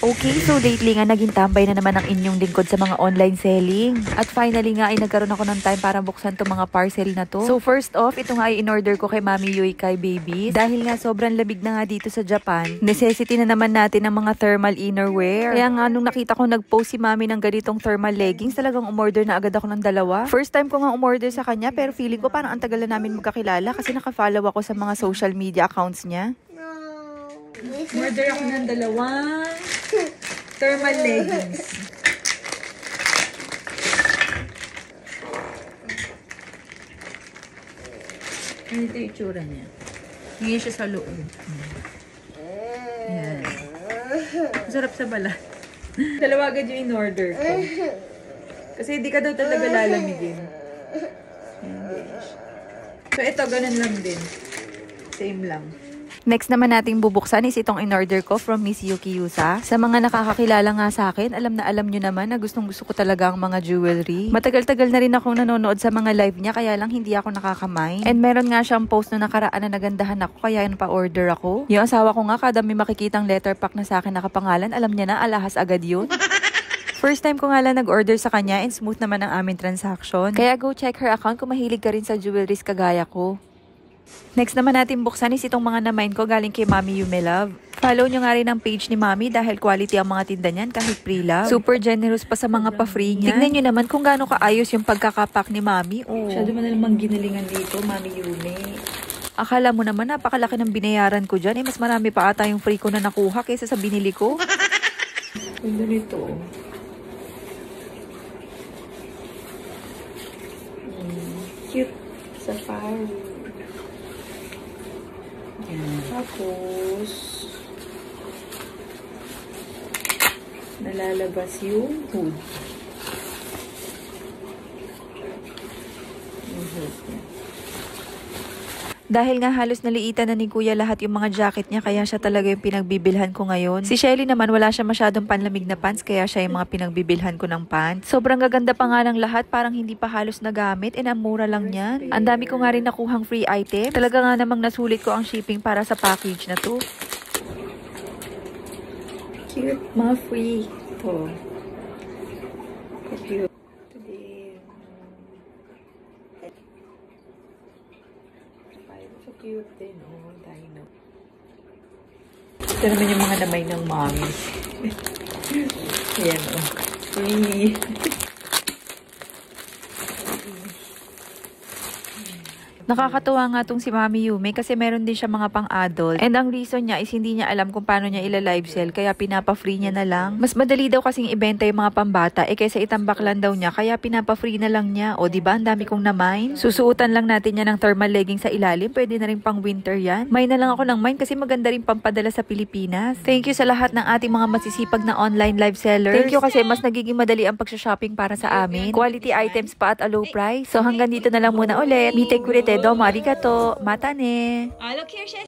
Okay, so lately nga naging tambay na naman ang inyong lingkod sa mga online selling. At finally nga ay nagkaroon ako ng time para buksan to mga parcel na to. So first off, ito nga ay in-order ko kay Mami Yui Kai Babies. Dahil nga sobrang lamig na nga dito sa Japan, necessity na naman natin ng mga thermal innerwear. Kaya nga nung nakita ko nag-post si Mami ng ganitong thermal leggings, talagang umorder na agad ako ng dalawa. First time ko nga umorder sa kanya pero feeling ko parang ang tagal na namin magkakilala kasi nakafollow ako sa mga social media accounts niya. Order ako ng dalawang thermal leggings. Ganito yung itsura niya. Hingi siya sa loob. Ayan. Masarap sa balat. Dalawa agad yung in-order ko. Kasi hindi ka daw talaga lalamigin. So ito, ganun lang din. Same lang. Next naman nating bubuksan is itong in-order ko from Miss Yuki Yusa. Sa mga nakakakilala nga sa akin, alam na alam nyo naman na gustong gusto ko talaga ang mga jewelry. Matagal-tagal na rin akong nanonood sa mga live niya kaya lang hindi ako nakakamay. And meron nga siyang post na nakaraan na nagandahan ako kaya pa-order ako. Yung asawa ko nga kada may makikitang letter pack na sa akin nakapangalan, alam niya na alahas agad yun. First time ko nga lang nag-order sa kanya and smooth naman ang aming transaction. Kaya go check her account kung mahilig ka rin sa jewelries kagaya ko. Next naman natin buksan is itong mga na-mine ko galing kay Mami Yume Love. Follow nyo nga rin ang page ni Mami dahil quality ang mga tinda niyan kahit pre-love. Super generous pa sa mga pa-free niya. Tignan nyo naman kung gaano kaayos yung pagkakapak ni Mami. Oh. Masyado man namang ginalingan dito, Mami Yume. Akala mo naman napakalaki ng binayaran ko dyan. Mas marami pa ata yung free ko na nakuha kaysa sa binili ko. Ganda nito. Cute. Safari. Tapos, nalalabas yung hood. Dahil nga halos naliitan na ni Kuya lahat yung mga jacket niya kaya siya talaga yung pinagbibilhan ko ngayon. Si Shelly naman wala siya masyadong panlamig na pants kaya siya yung mga pinagbibilhan ko ng pants. Sobrang gaganda pa nga ng lahat, parang hindi pa halos nagamit and ang mura lang yan. Ang dami ko nga rin nakuhang free item. Talaga nga namang nasulit ko ang shipping para sa package na to. Cute, mga free. Ito. Cute. Cute din, oh, dino. Ito naman yung mga namay ng mommy. Ayan, oh. Free. Nakakatuwa nga tong si Mami Yume kasi meron din siya mga pang-adult. And ang reason niya is hindi niya alam kung paano niya ila-live sell kaya pinapa-free niya na lang. Mas madali daw kasing ibenta yung mga pambata kaysa itambak lang daw niya kaya pinapa-free na lang niya. O diba, ang dami kong na-mine. Susuotan lang natin yan ng thermal legging sa ilalim. Pwede na rin pang winter yan. Mine na lang ako ng mine kasi maganda rin pampadala sa Pilipinas. Thank you sa lahat ng ating mga masisipag na online live sellers. Thank you kasi mas nagiging madali ang pagsha-shopping para sa amin. Quality items pa at a low price. So hanggang dito na lang muna ulit. Mite kurete. Domo arigato. Mata ne.